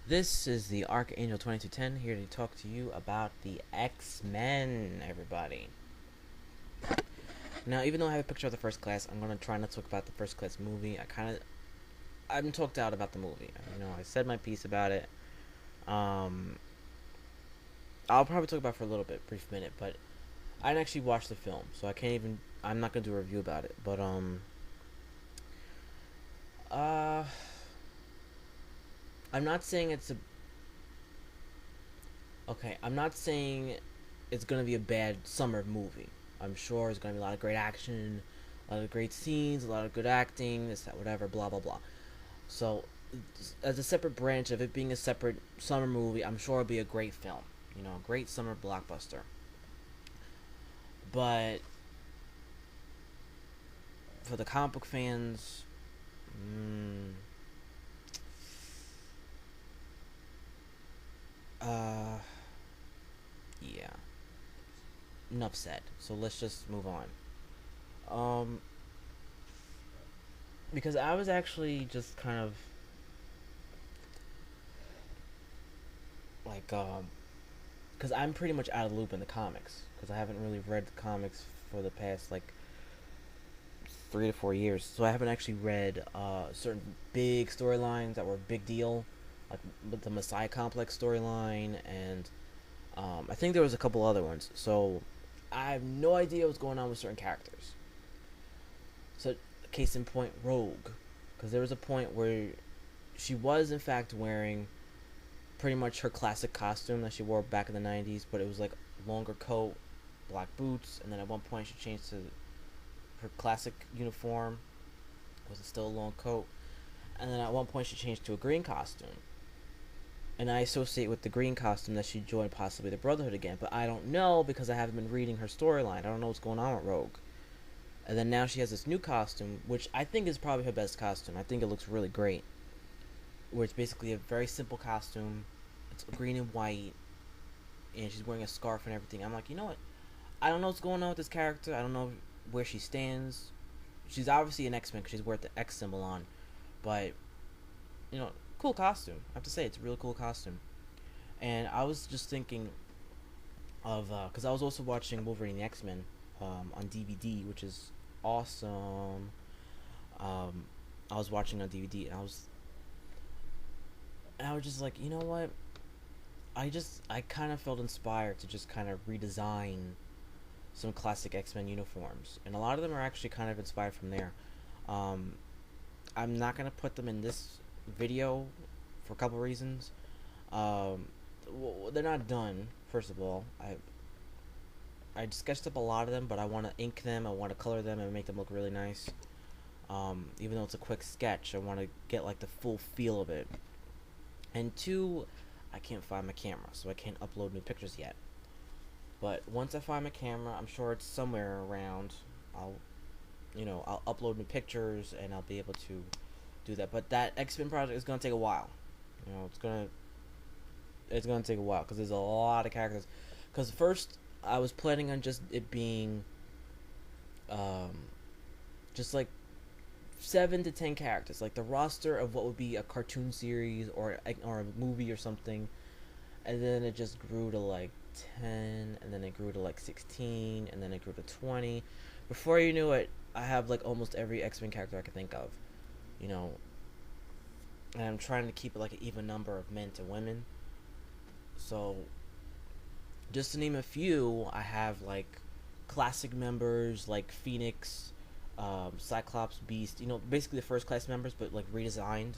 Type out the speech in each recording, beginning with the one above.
This is the Archangel 2210 here to talk to you about the X-Men, everybody. Now, even though I have a picture of the First Class, I'm going to try not to talk about the First Class movie. I'm talked out about the movie. I said my piece about it. Um, I'll probably talk about it for a little bit, brief minute, but I didn't actually watch the film, so I'm not going to do a review about it. But, uh, I'm not saying I'm not saying it's gonna be a bad summer movie. I'm sure it's gonna be a lot of great action, a lot of great scenes, a lot of good acting, this, that, whatever, blah, blah, blah. So, as a separate branch of it being a separate summer movie, I'm sure it'll be a great film. A great summer blockbuster. But for the comic book fans, mm, uh, yeah, enough said. So let's just move on. Um, because I was actually just kind of like because I'm pretty much out of the loop in the comics because I haven't really read the comics for the past like 3 to 4 years. So I haven't actually read certain big storylines that were a big deal, like the Messiah Complex storyline, and I think there was a couple other ones. So I have no idea what's going on with certain characters. So case in point, Rogue, because there was a point where she was in fact wearing pretty much her classic costume that she wore back in the 90s, but it was like longer coat, black boots, and then at one point she changed to her classic uniform, was still a long coat, and then at one point she changed to a green costume. And I associate with the green costume that she joined possibly the Brotherhood again, but I don't know because I haven't been reading her storyline. I don't know what's going on with Rogue. And then now she has this new costume, which I think is probably her best costume. I think it looks really great. Where it's basically a very simple costume. It's green and white, and she's wearing a scarf and everything. I'm like, you know what? I don't know what's going on with this character. I don't know where she stands. She's obviously an X-Men because she's wearing the X symbol on, but cool costume. I have to say, it's a really cool costume. And I was just thinking of because I was also watching Wolverine the X-Men on DVD, which is awesome. I was watching on DVD, and I was just like, you know what? I kind of felt inspired to just kind of redesign some classic X-Men uniforms, and a lot of them are actually kind of inspired from there. Um, I'm not gonna put them in this video for a couple reasons. Um, they're not done. First of all, I sketched up a lot of them, but I want to ink them. I want to color them and make them look really nice. Even though it's a quick sketch, I want to get like the full feel of it. And two, I can't find my camera, so I can't upload new pictures yet. But once I find my camera, I'm sure it's somewhere around. I'll, I'll upload new pictures and I'll be able to do that. But that X-Men project is gonna take a while. It's gonna take a while because there's a lot of characters. Because first, I was planning on just it being, um, just like 7 to 10 characters, like the roster of what would be a cartoon series or a movie or something, and then it just grew to like 10, and then it grew to like 16, and then it grew to 20. Before you knew it, I have like almost every X-Men character I could think of, you know, and I'm trying to keep it like an even number of men to women. So, just to name a few, I have like classic members like Phoenix, Cyclops, Beast, basically the first class members, but like redesigned.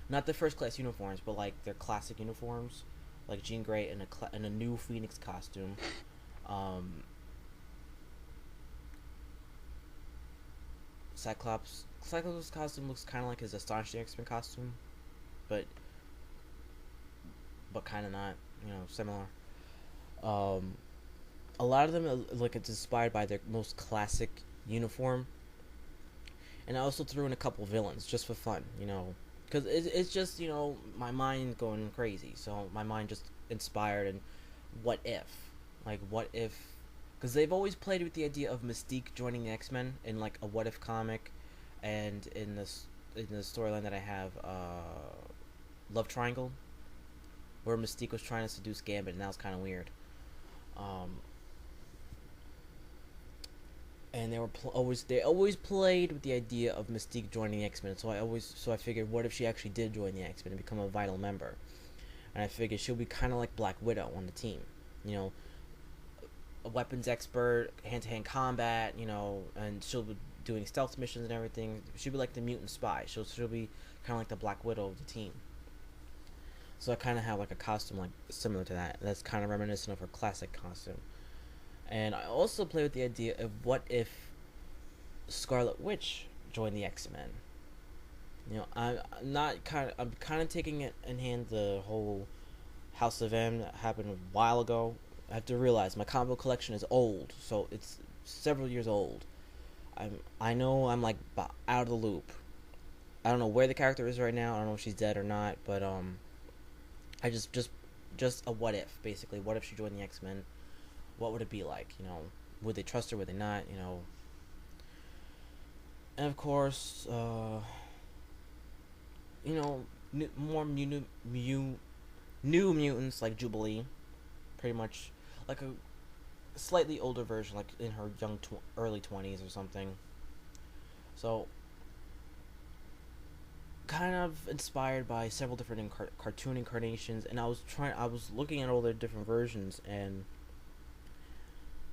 Not the first class uniforms, but like their classic uniforms, like Jean Grey in a new Phoenix costume. Um, Cyclops' costume looks kind of like his Astonishing X-Men costume, but kind of not, similar. Um, a lot of them like it's inspired by their most classic uniform, and I also threw in a couple villains just for fun, because it's just my mind going crazy. So my mind just inspired and what if, because they've always played with the idea of Mystique joining the X-Men in like a what if comic, and in the storyline that I have, love triangle where Mystique was trying to seduce Gambit, and that was kind of weird. Um, and they always played with the idea of Mystique joining the X-Men. So I figured, what if she actually did join the X-Men and become a vital member? And I figured she'll be kind of like Black Widow on the team, you know, a weapons expert, hand-to-hand combat, you know, and she'll be doing stealth missions and everything. She'll be like the mutant spy. She'll be kind of like the Black Widow of the team. So I kind of have like a costume like similar to that. That's kind of reminiscent of her classic costume. And I also play with the idea of what if Scarlet Witch joined the X-Men. You know, I'm kind of taking it in hand the whole House of M that happened a while ago. I have to realize my combo collection is old, so it's several years old. I know I'm like out of the loop. I don't know where the character is right now. I don't know if she's dead or not, but I just a what if, basically. What if she joined the X-Men? What would it be like? You know, would they trust her? Would they not? You know, and of course, you know, more new mutants like Jubilee, pretty much like a slightly older version, like in her early 20s or something. So, kind of inspired by several different cartoon incarnations, and I was looking at all their different versions and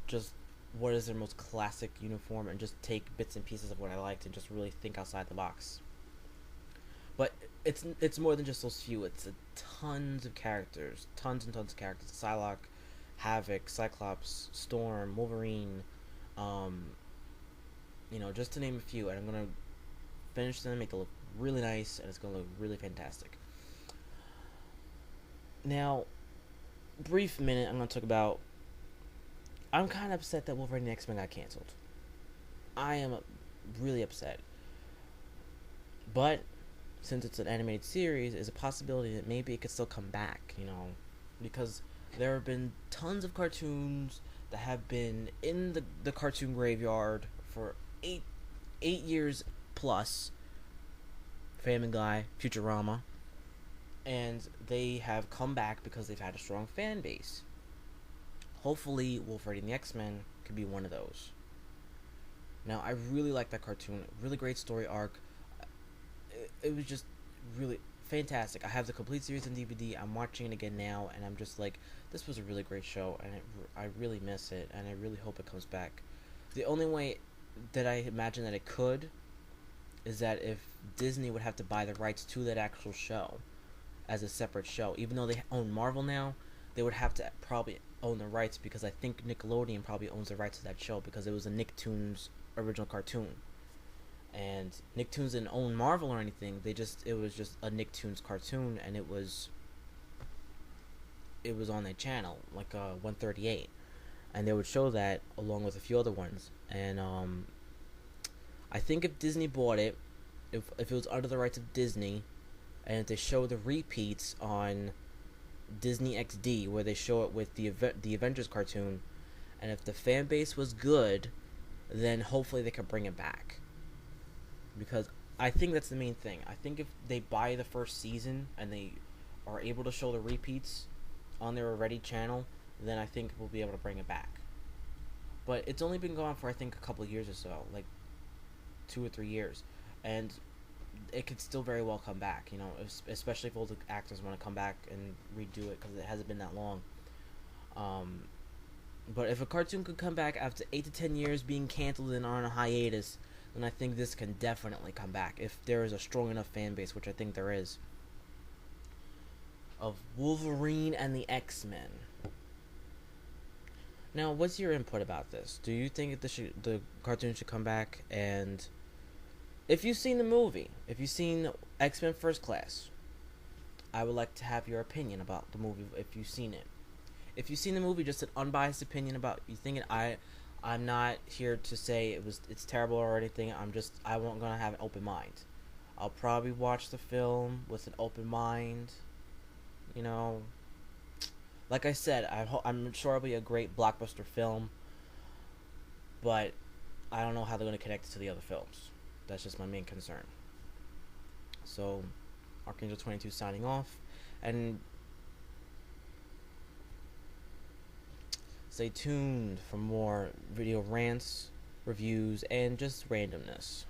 just what is their most classic uniform, and just take bits and pieces of what I liked and just really think outside the box. But it's more than just those few. It's tons of characters, tons and tons of characters. Psylocke, Havoc, Cyclops, Storm, Wolverine, um, you know, just to name a few. And I'm gonna finish them, make it look really nice, and it's gonna look really fantastic. Now, brief minute, I'm gonna talk about. I'm kind of upset that Wolverine and X-Men got canceled. I am really upset, but since it's an animated series, is a possibility that maybe it could still come back, you know, because there have been tons of cartoons that have been in the cartoon graveyard for eight years plus. Family Guy, Futurama, and they have come back because they've had a strong fan base. Hopefully, Wolverine and the X-Men could be one of those. Now, I really like that cartoon. Really great story arc. It was just really fantastic. I have the complete series on DVD. I'm watching it again now, and I'm just like, this was a really great show, and I really miss it, and I really hope it comes back. The only way that I imagine that it could is that if Disney would have to buy the rights to that actual show as a separate show. Even though they own Marvel now, they would have to probably own the rights, because I think Nickelodeon probably owns the rights to that show because it was a Nicktoons original cartoon. And Nicktoons didn't own Marvel or anything. It was just a Nicktoons cartoon, and it was on their channel, like 138, and they would show that along with a few other ones. And I think if Disney bought it, if it was under the rights of Disney, and if they show the repeats on Disney XD, where they show it with the Avengers cartoon, and if the fan base was good, then hopefully they could bring it back. Because I think that's the main thing. I think if they buy the first season and they are able to show the repeats on their already channel, then I think we'll be able to bring it back. But it's only been going for, I think, a couple of years or so, like 2 or 3 years, and it could still very well come back. You know, especially if all the actors want to come back and redo it, because it hasn't been that long. But if a cartoon could come back after 8 to 10 years being canceled and on a hiatus, then I think this can definitely come back if there is a strong enough fan base, which I think there is, of Wolverine and the X-Men. Now, what's your input about this? Do you think the cartoon should come back? And if you've seen the movie, if you've seen X-Men First Class, I would like to have your opinion about the movie if you've seen it. If you've seen the movie, just an unbiased opinion about you thinking. I'm not here to say it's terrible or anything. I'm gonna have an open mind. I'll probably watch the film with an open mind. You know, like I said, I'm sure it'll be a great blockbuster film, but I don't know how they're gonna connect it to the other films. That's just my main concern. So, Archangel22 signing off, and stay tuned for more video rants, reviews, and just randomness.